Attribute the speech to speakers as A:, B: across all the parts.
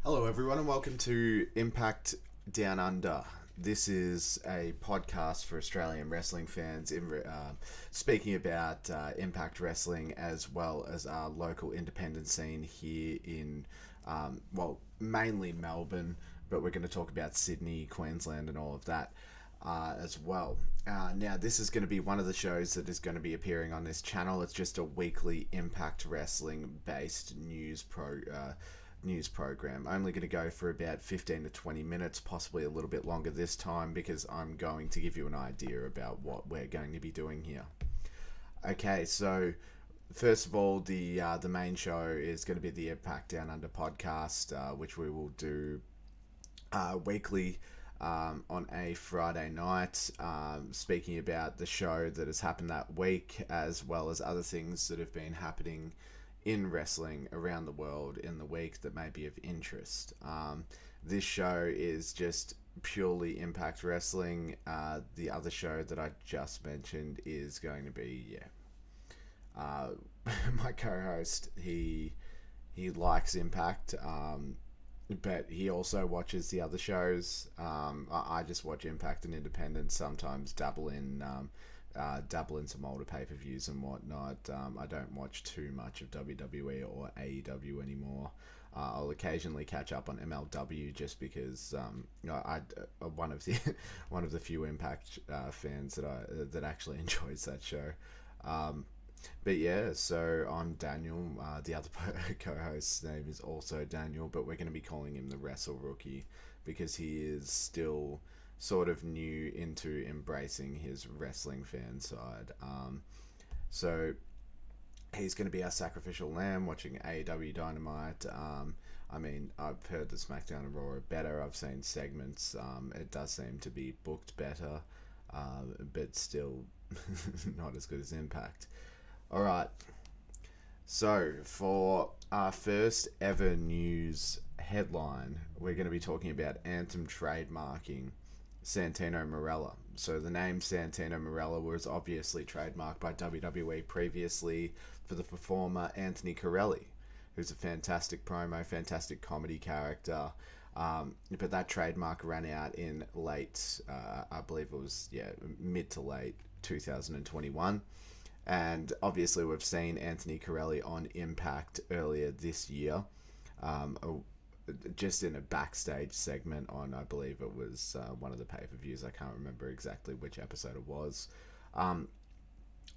A: Hello, everyone, and welcome to Impact Down Under. This is a podcast for Australian wrestling fans, speaking about Impact Wrestling as well as our local independent scene here in, mainly Melbourne, but we're going to talk about Sydney, Queensland, and all of that as well. Now, this is going to be one of the shows that is going to be appearing on this channel. It's just a weekly Impact Wrestling based news program. Only going to go for about 15 to 20 minutes, possibly a little bit longer this time, because I'm going to give you an idea about what we're going to be doing here. Okay, so first of all, the main show is going to be the Impact Down Under podcast, which we will do weekly on a Friday night, speaking about the show that has happened that week, as well as other things that have been happening in wrestling around the world in the week that may be of interest. This show is just purely Impact Wrestling. The other show that I just mentioned is going to be, my co-host. He likes Impact, but he also watches the other shows. I just watch Impact and Independence. Sometimes dabble in some older pay per views and whatnot. I don't watch too much of WWE or AEW anymore. I'll occasionally catch up on MLW just because I'm one of the one of the few Impact fans that actually enjoys that show. But yeah, so I'm Daniel. The other co-host's name is also Daniel, but we're going to be calling him the Wrestle Rookie because he is still sort of new into embracing his wrestling fan side. So he's going to be our sacrificial lamb watching AEW Dynamite. I've heard that SmackDown and Raw are better. I've seen segments. It does seem to be booked better, but still not as good as Impact. All right. So for our first ever news headline, we're going to be talking about Anthem trademarking Santino Marella. So the name Santino Marella was obviously trademarked by WWE previously for the performer Anthony Corelli, who's a fantastic promo, fantastic comedy character. But that trademark ran out in late, I believe it was mid to late 2021. And obviously, we've seen Anthony Corelli on Impact earlier this year, um, just in a backstage segment on, I believe it was one of the pay per views. I can't remember exactly which episode it was.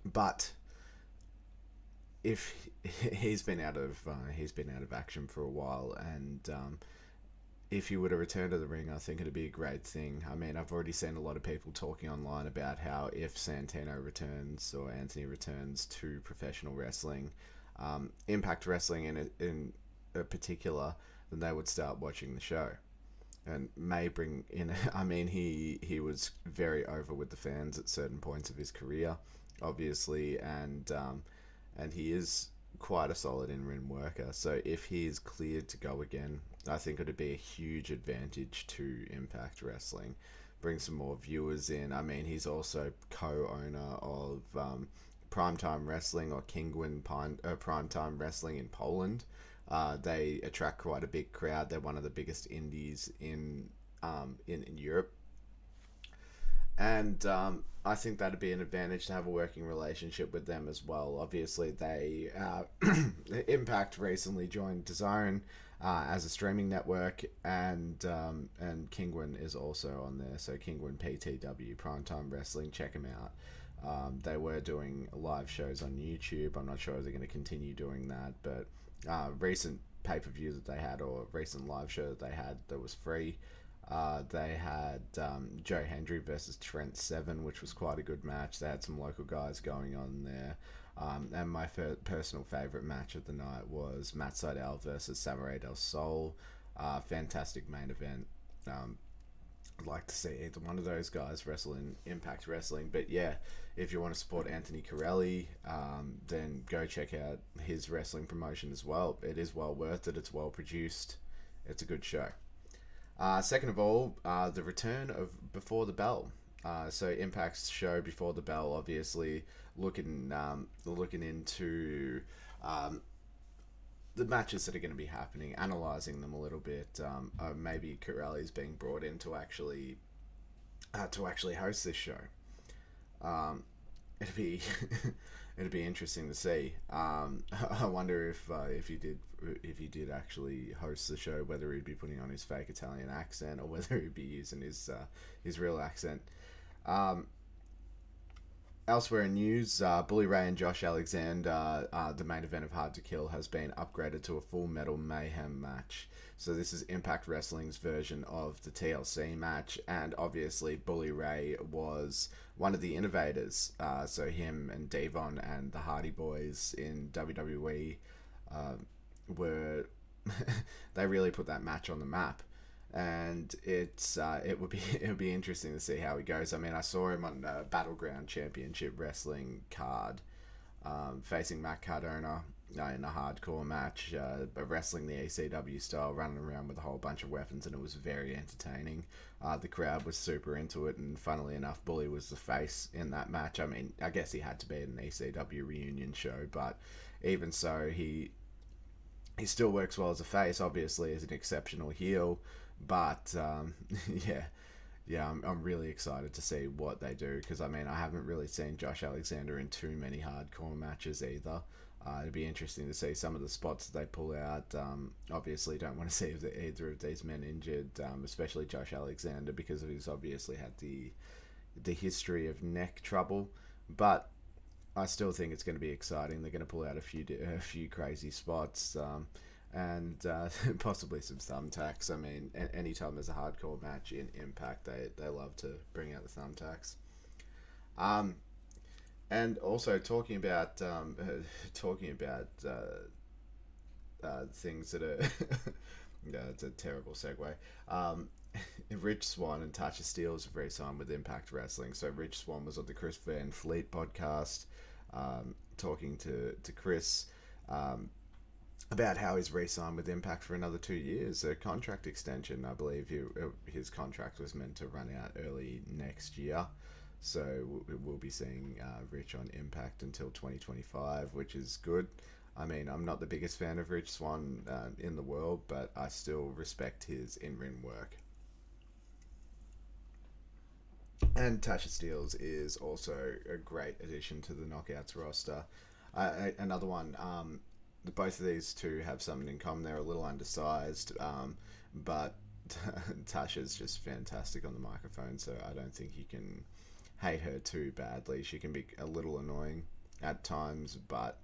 A: But if he's been out of action for a while, and if he were to return to the ring, I think it'd be a great thing. I mean, I've already seen a lot of people talking online about how if Santino returns or Anthony returns to professional wrestling, Impact Wrestling in a particular, then they would start watching the show and may bring in. I mean, he was very over with the fans at certain points of his career, obviously, and he is quite a solid in-ring worker. So if he is cleared to go again, I think it would be a huge advantage to Impact Wrestling. Bring some more viewers in. I mean, he's also co-owner of Primetime Wrestling or Primetime Wrestling in Poland. They attract quite a big crowd. They're one of the biggest indies in Europe, and I think that'd be an advantage to have a working relationship with them as well. Obviously, they Impact recently joined DAZN as a streaming network, and Kingwin is also on there. So Kingwin PTW Primetime Wrestling, check them out. They were doing live shows on YouTube. I'm not sure if they're going to continue doing that, but recent pay per view that they had, or recent live show that they had that was free. They had Joe Hendry versus Trent Seven, which was quite a good match. They had some local guys going on there. And my personal favourite match of the night was Matt Sydal versus Samurai Del Sol. Fantastic main event. I'd like to see either one of those guys wrestle in Impact Wrestling. But yeah, if you want to support Anthony Corelli, then go check out his wrestling promotion as well. It is well worth it. It's well produced. It's a good show. Second of all, the return of Before the Bell. So Impact's show Before the Bell, obviously looking into the matches that are going to be happening, analysing them a little bit. Maybe Corelli's being brought in to actually host this show. Um, it'd be it'd be interesting to see. I wonder if he did actually host the show, whether he'd be putting on his fake Italian accent or whether he'd be using his real accent. Um, Elsewhere in news, Bully Ray and Josh Alexander, the main event of Hard to Kill, has been upgraded to a Full Metal Mayhem match. So this is Impact Wrestling's version of the TLC match, and obviously Bully Ray was one of the innovators. So him and Devon and the Hardy Boys in WWE uh, were they really put that match on the map, and it would be interesting to see how he goes. I mean, I saw him on the Battleground Championship Wrestling card, facing Matt Cardona in a hardcore match, wrestling the ECW style, running around with a whole bunch of weapons, and it was very entertaining. The crowd was super into it, and funnily enough, Bully was the face in that match. I mean, I guess he had to be at an ECW reunion show, but even so, he still works well as a face. Obviously, as an exceptional heel, but yeah, I'm really excited to see what they do, because I mean, I haven't really seen Josh Alexander in too many hardcore matches either. It'd be interesting to see some of the spots that they pull out. Obviously, don't want to see either of these men injured, especially Josh Alexander, because he's obviously had the history of neck trouble. But I still think it's going to be exciting. They're going to pull out a few crazy spots. And possibly some thumbtacks. I mean, anytime there's a hardcore match in Impact, they love to bring out the thumbtacks. Um, and also talking about things that are yeah, it's a terrible segue. Um, Rich Swann and Tasha Steelz have re-signed with Impact Wrestling. So Rich Swann was on the Chris Van Fleet podcast, talking to Chris. About how he's re-signed with Impact for another 2 years, a contract extension. I believe his contract was meant to run out early next year, so we'll be seeing Rich on Impact until 2025, which is good. I mean, I'm not the biggest fan of Rich Swann in the world, but I still respect his in-ring work. And Tasha Steelz is also a great addition to the Knockouts roster. Another one. Both of these two have something in common. They're a little undersized, but Tasha's just fantastic on the microphone, so I don't think you can hate her too badly. She can be a little annoying at times, but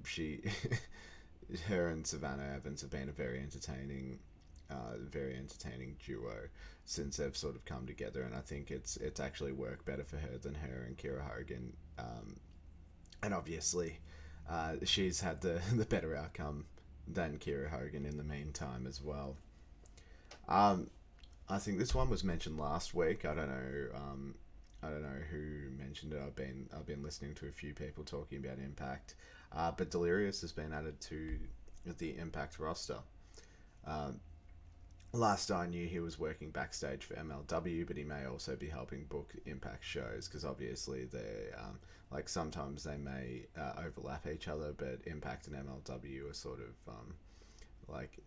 A: she, her and Savannah Evans have been a very entertaining duo since they've sort of come together, and I think it's actually worked better for her than her and Kira Hogan, and obviously. She's had the better outcome than Kira Hogan in the meantime as well. I think this one was mentioned last week. I don't know. I don't know who mentioned it. I've been listening to a few people talking about Impact, but Delirious has been added to the Impact roster. Um, Last I knew, he was working backstage for MLW, but he may also be helping book Impact shows, because obviously they like sometimes they may overlap each other, but Impact and MLW are sort of like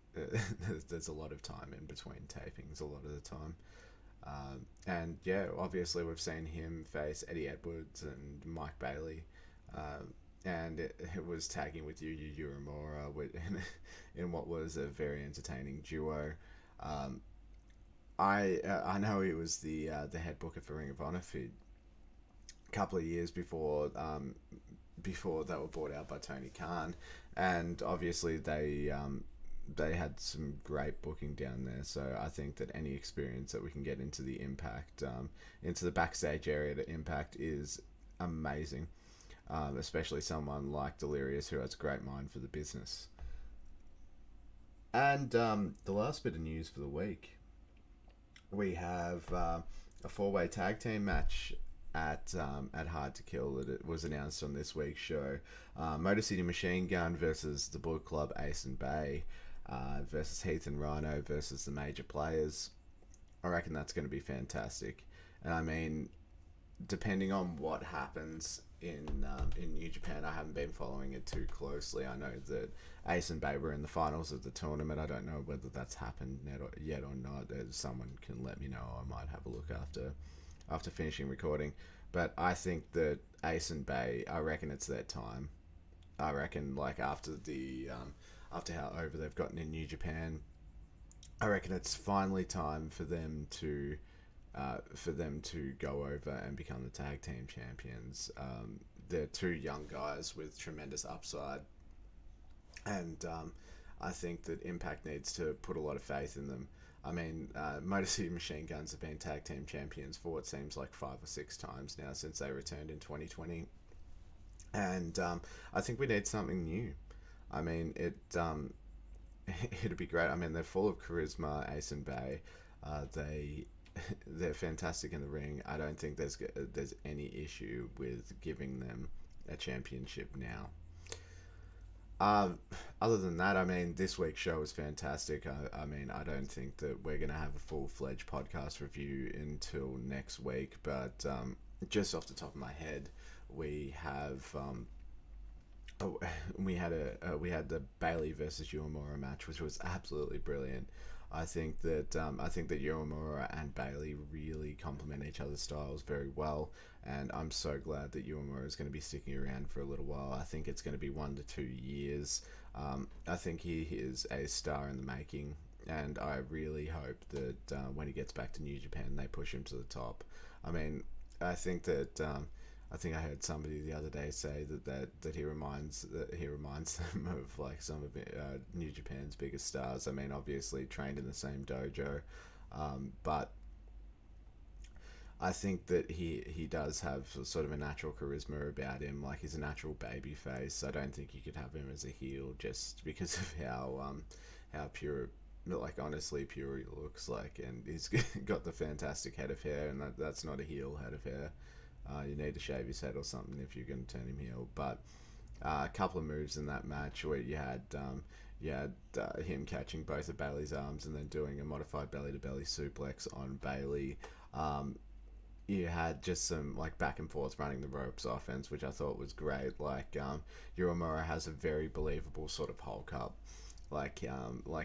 A: there's a lot of time in between tapings a lot of the time. And yeah, obviously we've seen him face Eddie Edwards and Mike Bailey, and it was tagging with Yuya Uemura in what was a very entertaining duo. Um, I know he was the head booker for Ring of Honor for a couple of years before they were bought out by Tony Khan, and obviously they had some great booking down there. So I think that any experience that we can get into the Impact, into the backstage area to Impact is amazing, especially someone like Delirious who has a great mind for the business. And the last bit of news for the week, we have a four-way tag team match at Hard to Kill that it was announced on this week's show. Motor City Machine Gun versus the Bullet Club Ace and Bay versus Heath and Rhino versus the Major Players. I reckon that's going to be fantastic. And I mean, depending on what happens in New Japan, I haven't been following it too closely. I know that Ace and Bay were in the finals of the tournament. I don't know whether that's happened yet or not. Someone can let me know. I might have a look after finishing recording. But I think that Ace and Bay, I reckon it's their time. I reckon like after how over they've gotten in New Japan, I reckon it's finally time for them to go over and become the tag team champions. They're two young guys with tremendous upside, and I think that Impact needs to put a lot of faith in them. I mean, Motor City Machine Guns have been tag team champions for what seems like 5 or 6 times now since they returned in 2020, and I think we need something new. I mean, it'd be great. I mean, they're full of charisma, Ace and Bay. They they're fantastic in the ring. I don't think there's any issue with giving them a championship now. Um, Other than that, I mean, this week's show was fantastic. I mean, I don't think that we're gonna have a full fledged podcast review until next week, but just off the top of my head, we have oh, we had the Bailey versus Uemura match, which was absolutely brilliant. I think that Uemura and Bailey really complement each other's styles very well, and I'm so glad that Uemura is going to be sticking around for a little while. I think it's going to be 1 to 2 years. I think he is a star in the making, and I really hope that when he gets back to New Japan, they push him to the top. I mean, I think that I think I heard somebody the other day say that he reminds them of like some of New Japan's biggest stars. I mean, obviously trained in the same dojo, but I think that he does have sort of a natural charisma about him. Like he's a natural baby face. I don't think you could have him as a heel just because of how pure, like honestly pure he looks like, and he's got the fantastic head of hair, and that's not a heel head of hair. You need to shave his head or something if you're going to turn him heel. But a couple of moves in that match where you had him catching both of Bailey's arms and then doing a modified belly to belly suplex on Bailey. Um, you had just some like back and forth running the ropes offense, which I thought was great. Like Uemura has a very believable sort of Hulk up. Like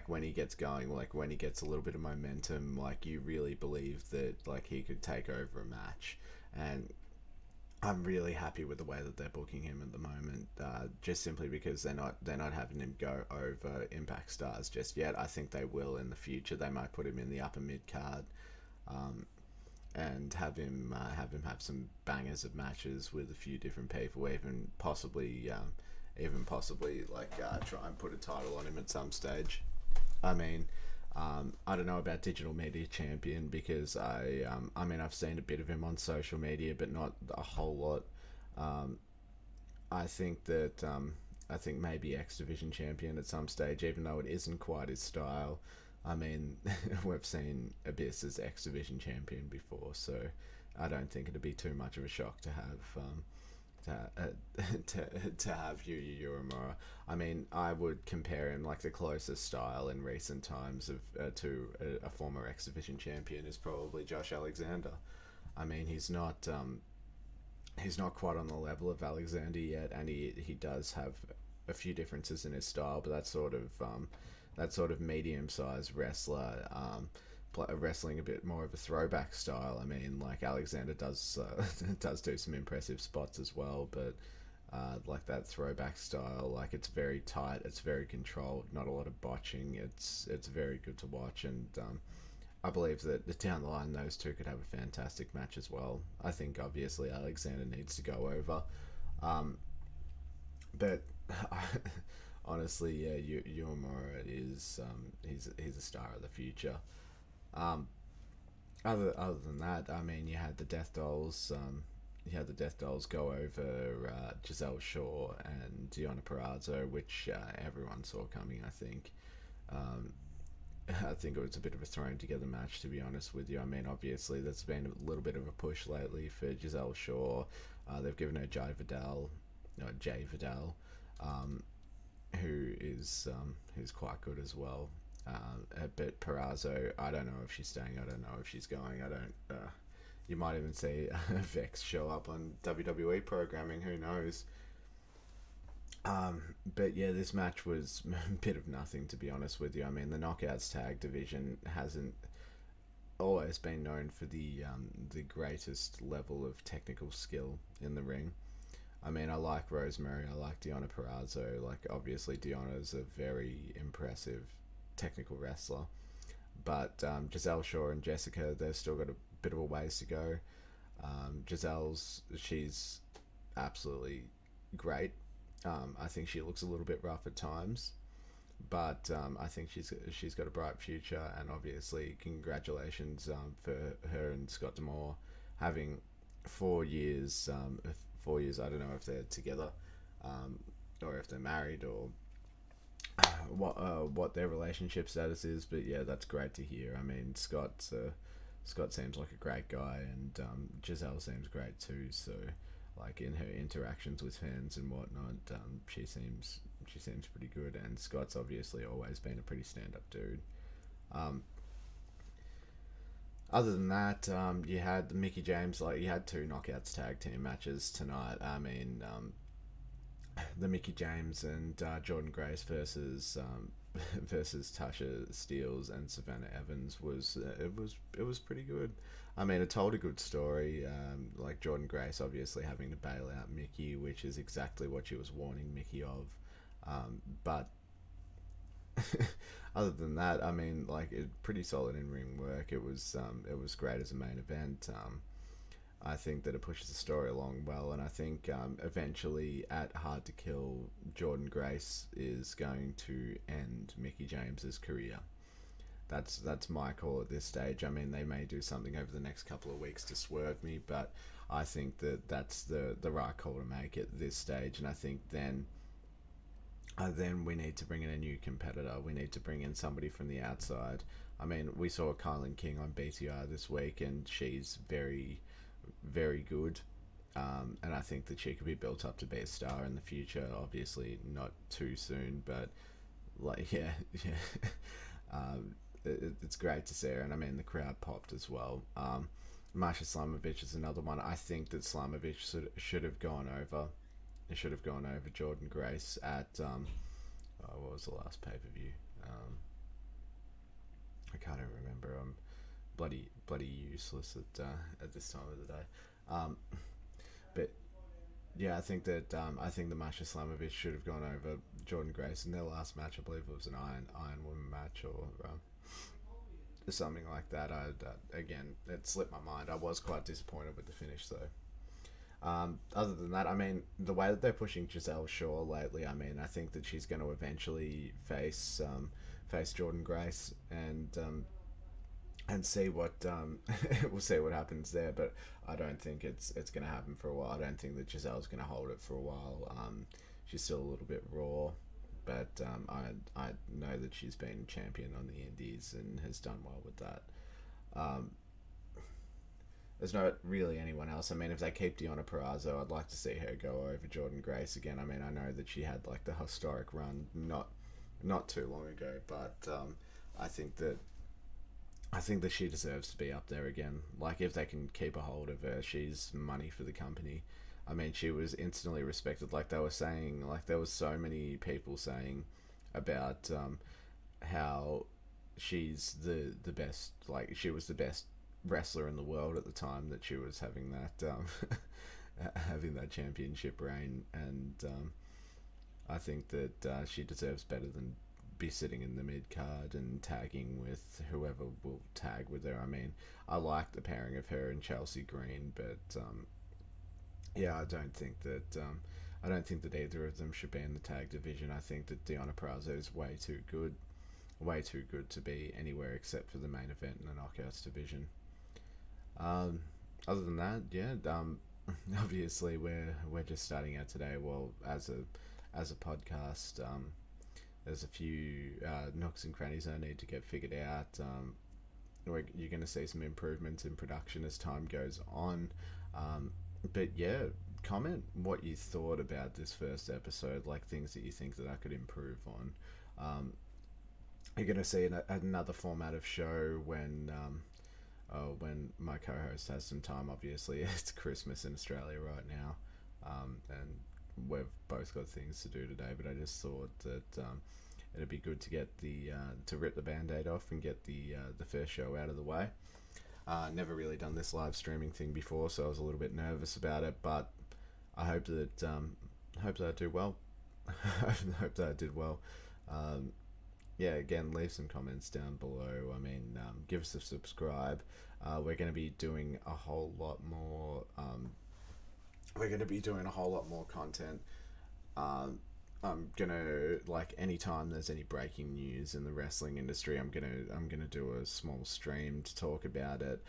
A: when he gets going, like when he gets a little bit of momentum, like you really believe that like he could take over a match. And I'm really happy with the way that they're booking him at the moment. Just simply because they're not having him go over Impact stars just yet. I think they will in the future. They might put him in the upper mid card, um, and have him have some bangers of matches with a few different people. Even possibly like try and put a title on him at some stage. I mean, I don't know about digital media champion because I mean I've seen a bit of him on social media, but not a whole lot. Um, I think that I think maybe X Division champion at some stage, even though it isn't quite his style. I mean, we've seen Abyss as X Division champion before, so I don't think it'd be too much of a shock to have to have Yu Yu Uemura. I mean, I would compare him like the closest style in recent times of to a former X Division champion is probably Josh Alexander. I mean, he's not quite on the level of Alexander yet, and he does have a few differences in his style, but that sort of medium sized wrestler. Wrestling a bit more of a throwback style. I mean, like Alexander does does do some impressive spots as well, but like that throwback style, like it's very tight, it's very controlled, not a lot of botching. It's very good to watch, and I believe that down the line those two could have a fantastic match as well. I think obviously Alexander needs to go over, but honestly, yeah, Uemura is he's a star of the future. Um, other than that, I mean, you had the Death Dolls. You had the Death Dolls go over Giselle Shaw and Deonna Purrazzo, which everyone saw coming. I think. Um, I think it was a bit of a thrown together match, to be honest with you. I mean, obviously, there's been a little bit of a push lately for Giselle Shaw. They've given her Jay Vidal, um, who's quite good as well. But Perazzo, I don't know if she's staying. I don't know if she's going. I don't. You might even see Vex show up on WWE programming. Who knows? But yeah, this match was a bit of nothing, to be honest with you. I mean, the Knockouts tag division hasn't always been known for the greatest level of technical skill in the ring. I mean, I like Rosemary, I like Deonna Purrazzo. Like, obviously, Deonna's a very impressive technical wrestler. But Giselle Shaw and Jessica, they've still got a bit of a ways to go. She's absolutely great. I think she looks a little bit rough at times, but I think she's got a bright future. And obviously, congratulations for her and Scott Demore having 4 years. 4 years. I don't know if they're together, um, or if they're married, or what their relationship status is. But yeah, that's great to hear. I mean, Scott seems like a great guy, and Giselle seems great too. So, like in her interactions with fans and whatnot, she seems pretty good. And Scott's obviously always been a pretty stand up dude. Um, Other than that, you had Mickey James. Like, you had two knockouts tag team matches tonight. I mean, the Mickey James and Jordan Grace versus Tasha Steeles and Savannah Evans was pretty good. I mean, it told a good story. Like Jordan Grace obviously having to bail out Mickey, which is exactly what she was warning Mickey of. But other than that, I mean, like, pretty solid in ring work. It was great as a main event. I think that it pushes the story along well, and I think eventually at Hard to Kill, Jordan Grace is going to end Mickey James's career. That's my call at this stage. I mean, they may do something over the next couple of weeks to swerve me, but I think that that's the right call to make at this stage, and I think then we need to bring in a new competitor. We need to bring in somebody from the outside. I mean, we saw Kylan King on BTR this week, and she's very, very good. And I think that she could be built up to be a star in the future. Obviously, not too soon, but like, yeah, yeah. It's great to see her, and I mean, the crowd popped as well. Masha Slamovich is another one. I think that Slamovich should have gone over. It should have gone over Jordan Grace at what was the last pay per view? I can't even remember. I'm bloody useless at this time of the day. Um, but yeah, I think the Masha Slamovich should have gone over Jordan Grace in their last match. I believe it was an Iron Woman match, or something like that. Again, it slipped my mind. I was quite disappointed with the finish though. Other than that, I mean, the way that they're pushing Giselle Shaw lately, I mean, I think that she's going to eventually face Jordan Grace, and see what we'll see what happens there. But I don't think it's going to happen for a while. I don't think that Giselle's going to hold it for a while. She's still a little bit raw, but I know that she's been champion on the Indies and has done well with that. Um, there's not really anyone else. I mean, if they keep Deonna Purrazzo, I'd like to see her go over Jordan Grace again. I mean, I know that she had like the historic run not too long ago, but I think that I think that she deserves to be up there again. Like, if they can keep a hold of her, she's money for the company. I mean, she was instantly respected. Like they were saying, like there was so many people saying about how she's the best. Like, she was the best wrestler in the world at the time that she was having that having that championship reign, and I think that she deserves better than be sitting in the mid card and tagging with whoever will tag with her. I mean, I like the pairing of her and Chelsea Green, but yeah, I don't think that either of them should be in the tag division. I think that Deonna Purrazzo is way too good to be anywhere except for the main event in the Knockouts division. Um, Other than that, yeah, obviously we're just starting out today. Well, as a podcast, there's a few nooks and crannies I need to get figured out. You're going to see some improvements in production as time goes on. But yeah, comment what you thought about this first episode, like things that you think that I could improve on. You're going to see another format of show when when my co-host has some time. Obviously, it's Christmas in Australia right now, and we've both got things to do today. But I just thought that it'd be good to get the to rip the band-aid off and get the first show out of the way. Never really done this live streaming thing before, so I was a little bit nervous about it. But I hope that I do well. I hope that I did well. Um, yeah, again, leave some comments down below. I mean, give us a subscribe. We're going to be doing a whole lot more. We're going to be doing a whole lot more content. I'm gonna, like, anytime there's any breaking news in the wrestling industry, I'm gonna do a small stream to talk about it.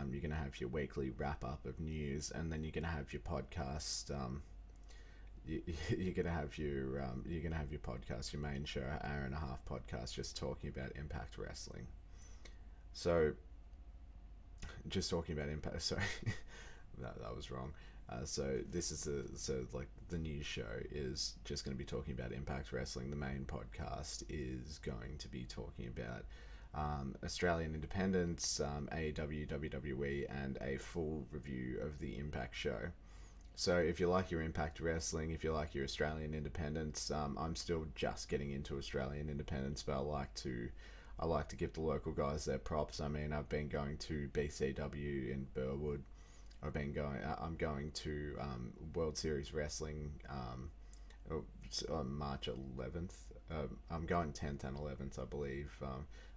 A: You're gonna have your weekly wrap up of news, and then you're gonna have your podcast. You're gonna have your podcast, your main show, hour and a half podcast, just talking about Impact Wrestling. So, just talking about Impact. Sorry, that was wrong. So this is like the news show is just going to be talking about Impact Wrestling. The main podcast is going to be talking about Australian independence, AEW, WWE, and a full review of the Impact show. So if you like your Impact Wrestling, if you like your Australian independence, I'm still just getting into Australian independence, but I like to give the local guys their props. I mean, I've been going to BCW in Burwood. I'm going to World Series Wrestling on March 11th. I'm going 10th and 11th, I believe.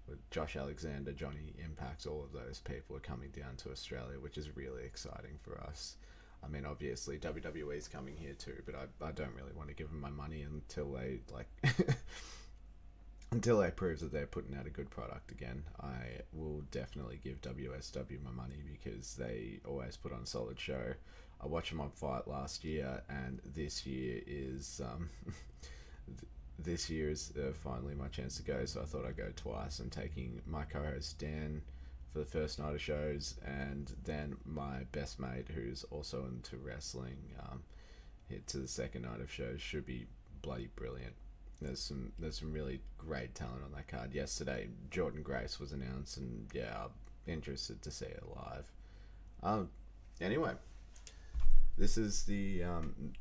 A: With Josh Alexander, Johnny Impact, all of those people are coming down to Australia, which is really exciting for us. I mean, obviously WWE is coming here too, but I don't really want to give them my money until they until they prove that they're putting out a good product again. I will definitely give WSW my money because they always put on a solid show. I watched them on Fight last year, and this year is finally my chance to go. So I thought I'd go twice. I'm taking my co-host Dan for the first night of shows, and then my best mate, who's also into wrestling, hit to the second night of shows. Should be bloody brilliant. There's some really great talent on that card. Yesterday, Jordan Grace was announced, and yeah, I'm interested to see it live. Anyway, this is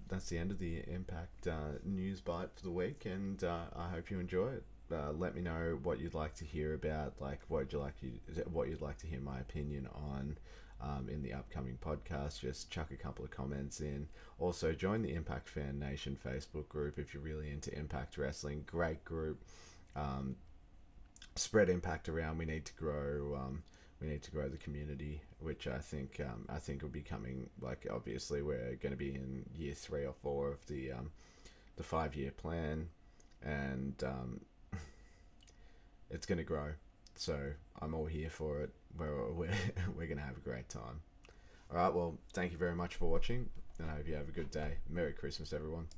A: that's the end of the Impact news bite for the week, and I hope you enjoy it. Let me know what you'd like to hear about, like what you'd like to hear my opinion on. In the upcoming podcast, just chuck a couple of comments in. Also, join the Impact Fan Nation Facebook group if you're really into Impact Wrestling. Great group. Spread Impact around. We need to grow. We need to grow the community, which I think will be coming. Like, obviously, we're going to be in year 3 or 4 of the 5-year plan, and it's going to grow. So I'm all here for it. We're going to have a great time. All right, well, thank you very much for watching, and I hope you have a good day. Merry Christmas, everyone.